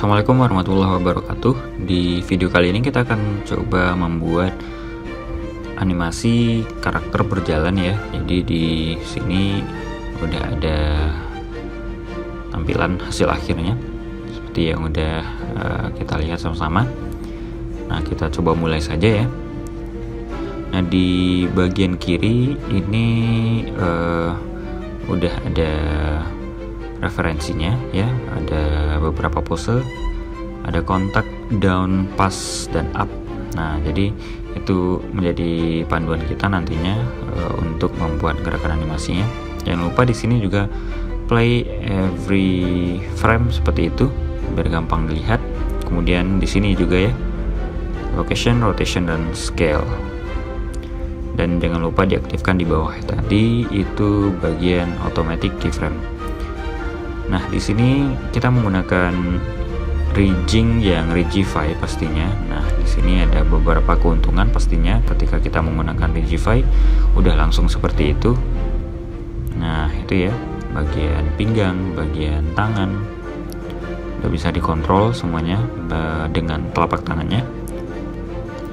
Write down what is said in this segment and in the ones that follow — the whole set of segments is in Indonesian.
Assalamualaikum warahmatullahi wabarakatuh. Di video kali ini kita akan coba membuat animasi karakter berjalan ya. Jadi di sini udah ada tampilan hasil akhirnya seperti yang udah kita lihat sama-sama. Nah, kita coba mulai saja ya. Nah, di bagian kiri ini udah ada referensinya ya, ada beberapa pose, ada kontak, down, pass, dan up. Nah, jadi itu menjadi panduan kita nantinya untuk membuat gerakan animasinya. Jangan lupa di sini juga play every frame seperti itu biar gampang dilihat. Kemudian di sini juga ya location, rotation, dan scale. Dan jangan lupa diaktifkan di bawah tadi itu bagian automatic keyframe. Nah, di sini kita menggunakan rigging yang Rigify pastinya. Nah, di sini ada beberapa keuntungan pastinya ketika kita menggunakan Rigify, udah langsung seperti itu. Nah, itu ya, bagian pinggang, bagian tangan udah bisa dikontrol semuanya dengan telapak tangannya.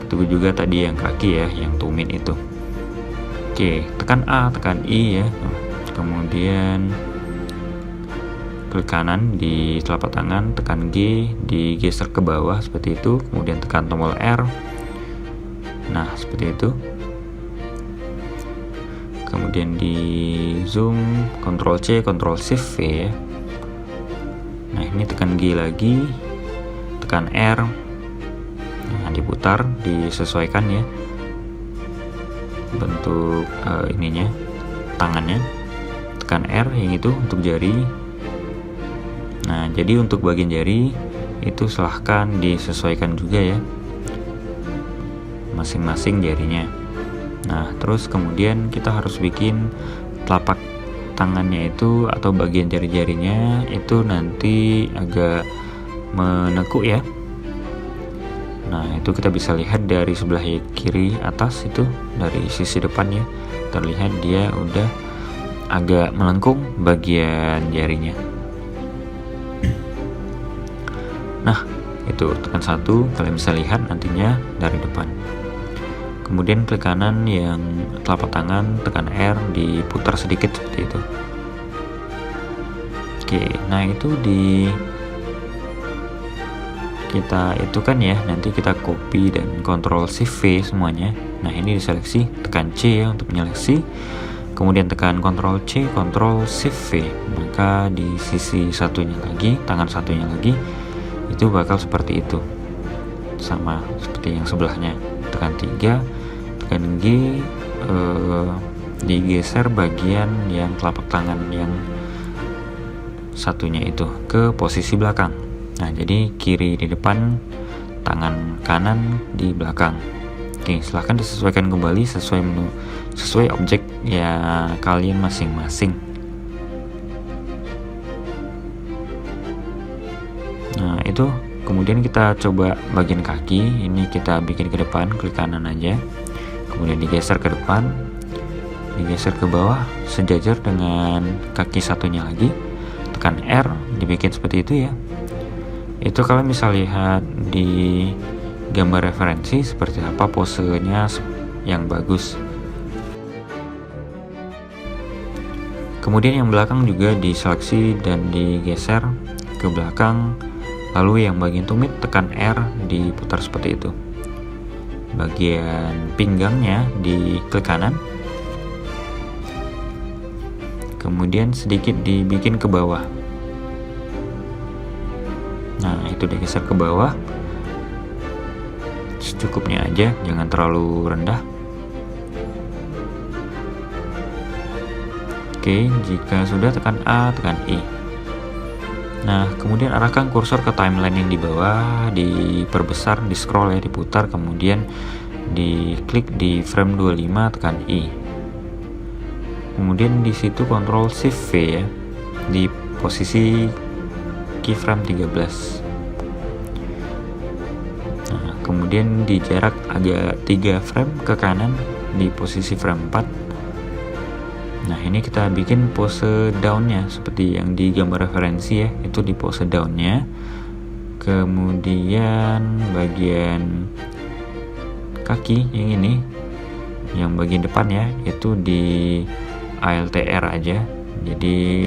Itu juga tadi yang kaki ya, yang tumit itu. Oke, tekan A, tekan I ya. Kemudian klik kanan di telapak tangan, tekan G, digeser ke bawah seperti itu, kemudian tekan tombol R. Nah, seperti itu. Kemudian di zoom, Ctrl C, Ctrl Shift V ya. Nah, ini tekan G lagi, tekan R. Nah, diputar, disesuaikan ya bentuk ininya, tangannya. Tekan R yang itu untuk jari. Nah, jadi untuk bagian jari itu silahkan disesuaikan juga ya masing-masing jarinya. Nah, terus kemudian kita harus bikin telapak tangannya itu atau bagian jari-jarinya itu nanti agak menekuk ya. Nah, itu kita bisa lihat dari sebelah kiri atas itu, dari sisi depan ya, terlihat dia udah agak melengkung bagian jarinya. Nah, itu tekan 1, kalian bisa lihat nantinya dari depan. Kemudian klik kanan yang telapak tangan, tekan R, diputar sedikit seperti itu. Oke, nah itu kita itu kan ya, nanti kita copy dan Ctrl Shift V semuanya. Nah, ini diseleksi, tekan C ya untuk menyeleksi. Kemudian tekan Ctrl C, Ctrl Shift V. Maka di sisi satunya lagi, tangan satunya lagi, itu bakal seperti itu, sama seperti yang sebelahnya. Tekan 3, tekan G, digeser bagian yang telapak tangan yang satunya itu ke posisi belakang. Nah, jadi kiri di depan, tangan kanan di belakang. Oke, silahkan disesuaikan kembali sesuai objek ya kalian masing-masing. Nah, itu kemudian kita coba bagian kaki, ini kita bikin ke depan, klik kanan aja, kemudian digeser ke depan, digeser ke bawah sejajar dengan kaki satunya lagi, tekan R, dibikin seperti itu ya. Itu kalian bisa lihat di gambar referensi seperti apa posenya yang bagus. Kemudian yang belakang juga diseleksi dan digeser ke belakang. Lalu yang bagian tumit tekan R, diputar seperti itu. Bagian pinggangnya diklik kanan. Kemudian sedikit dibikin ke bawah. Nah, itu digeser ke bawah. Secukupnya aja, jangan terlalu rendah. Oke, jika sudah tekan A, tekan I. Nah, kemudian arahkan kursor ke timeline yang di bawah, diperbesar, di scroll ya, diputar, kemudian diklik di frame 25, tekan I. Kemudian di situ Ctrl Shift V ya, di posisi keyframe 13. Nah, kemudian di jarak agak 3 frame ke kanan di posisi frame 4. Nah, ini kita bikin pose downnya seperti yang di gambar referensi ya, itu di pose downnya. Kemudian bagian kaki yang ini, yang bagian depan ya, itu di ALTR aja, jadi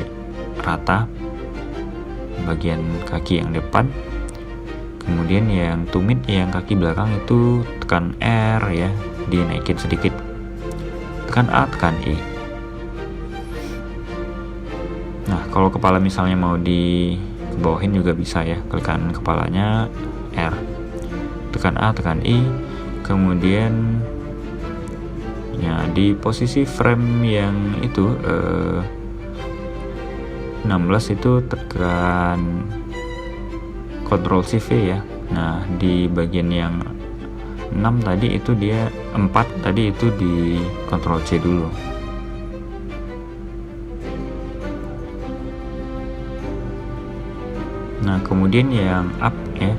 rata bagian kaki yang depan. Kemudian yang tumit, yang kaki belakang itu tekan R ya, dinaikin sedikit, tekan A, tekan I. Nah, kalau kepala misalnya mau di bawahin juga bisa ya, klik kanan kepalanya, R, tekan A, tekan I. Kemudian ya di posisi frame yang itu 16 itu tekan Ctrl Shift V ya. Nah, di bagian yang 6 tadi itu dia 4 tadi itu di Ctrl C dulu. Nah, kemudian yang up ya,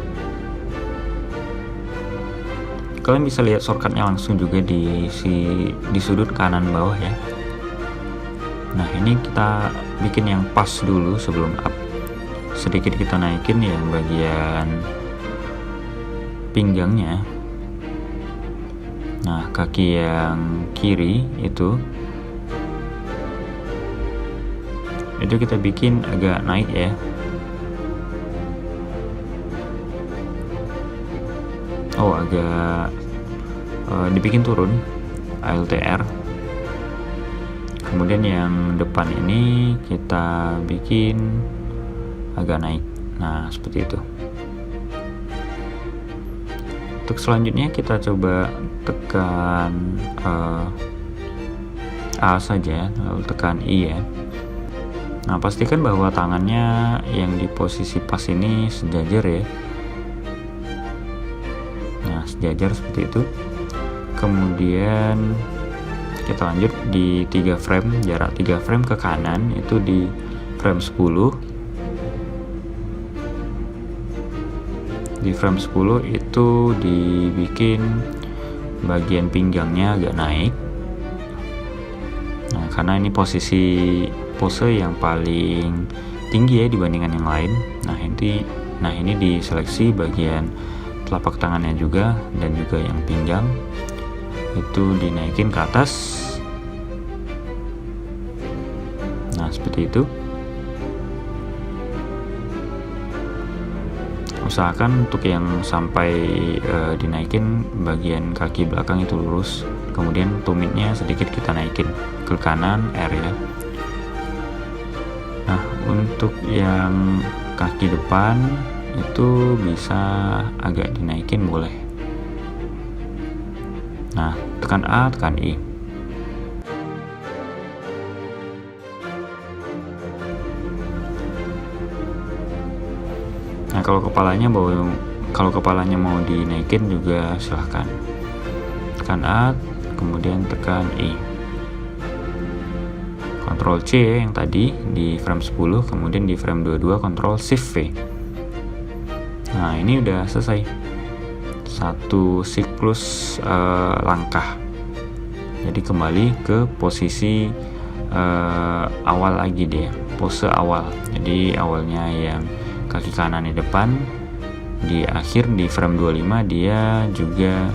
kalian bisa lihat shortcutnya langsung juga di sudut kanan bawah ya. Nah, ini kita bikin yang pas dulu sebelum up. Sedikit kita naikin yang bagian pinggangnya. Nah, kaki yang kiri itu kita bikin agak naik ya. Agak dibikin turun ALTR. Kemudian yang depan ini kita bikin agak naik. Nah, seperti itu. Untuk selanjutnya kita coba tekan A saja, lalu tekan I ya. Nah, pastikan bahwa tangannya yang di posisi pas ini sejajar ya. Sejajar seperti itu. Kemudian kita lanjut di 3 frame, jarak 3 frame ke kanan itu di frame 10. Di frame 10 itu dibikin bagian pinggangnya agak naik. Nah, karena ini pose yang paling tinggi ya dibandingkan yang lain. Nah, ini diseleksi bagian telapak tangannya juga, dan juga yang pinggang itu dinaikin ke atas. Nah, seperti itu. Usahakan untuk yang sampai dinaikin bagian kaki belakang itu lurus. Kemudian tumitnya sedikit kita naikin ke kanan, R ya. Nah, untuk yang kaki depan itu bisa agak dinaikin boleh. Nah, tekan A, tekan I. Nah, kalau kepalanya mau dinaikin juga silahkan. Tekan A, kemudian tekan I. Ctrl C yang tadi di frame 10, kemudian di frame 22 Ctrl Shift V. Nah, ini udah selesai satu siklus langkah. Jadi kembali ke posisi awal lagi deh, pose awal. Jadi awalnya yang kaki kanan di depan, di akhir di frame 25 dia juga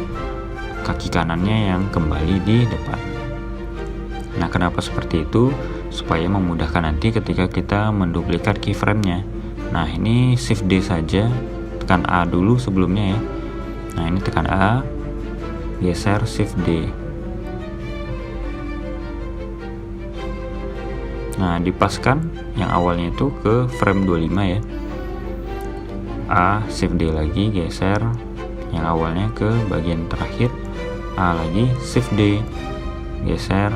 kaki kanannya yang kembali di depan. Nah, kenapa seperti itu? Supaya memudahkan nanti ketika kita menduplikat keyframe-nya. Nah, ini Shift D saja, tekan A dulu sebelumnya ya. Nah, ini tekan A, geser Shift D. Nah, dipaskan yang awalnya itu ke frame 25 ya. A, Shift D lagi, geser yang awalnya ke bagian terakhir. A lagi, Shift D, geser.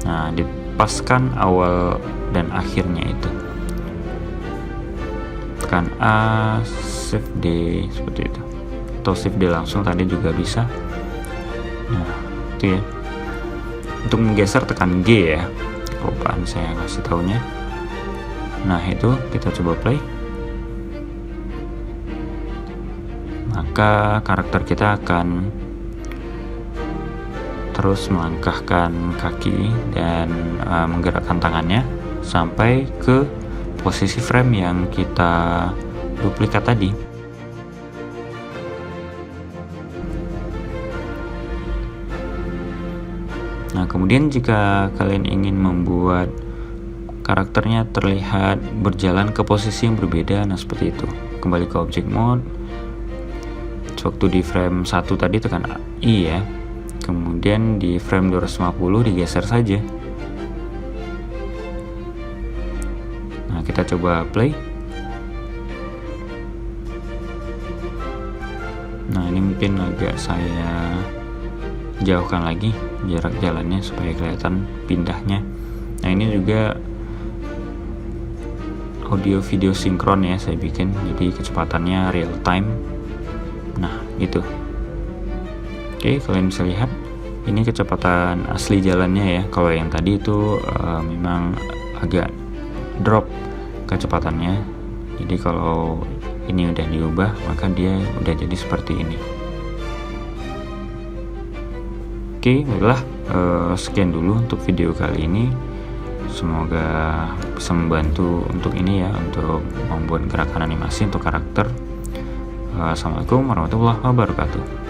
Nah, dipaskan awal dan akhirnya itu. Tekan A, Shift D seperti itu. Atau Shift D langsung tadi juga bisa. Nah, itu ya. Untuk menggeser tekan G ya. Kelupaan saya kasih taunya. Nah, itu kita coba play. Maka karakter kita akan terus melangkahkan kaki dan menggerakkan tangannya sampai ke posisi frame yang kita duplikat tadi. Nah, kemudian jika kalian ingin membuat karakternya terlihat berjalan ke posisi yang berbeda, nah seperti itu. Kembali ke object mode. Waktu di frame 1 tadi tekan I ya. Kemudian di frame 250 digeser saja. Nah, kita coba play. Nah, ini mungkin agak saya jauhkan lagi jarak jalannya supaya kelihatan pindahnya. Nah, ini juga audio video sinkron ya saya bikin, jadi kecepatannya real time. Nah, gitu. Oke, kalian bisa lihat ini kecepatan asli jalannya ya. Kalau yang tadi itu memang agak drop kecepatannya. Jadi kalau ini udah diubah, maka dia udah jadi seperti ini. Oke, baiklah, sekian dulu untuk video kali ini. Semoga bisa membantu untuk ini ya, untuk membuat gerakan animasi untuk karakter. Assalamualaikum warahmatullahi wabarakatuh.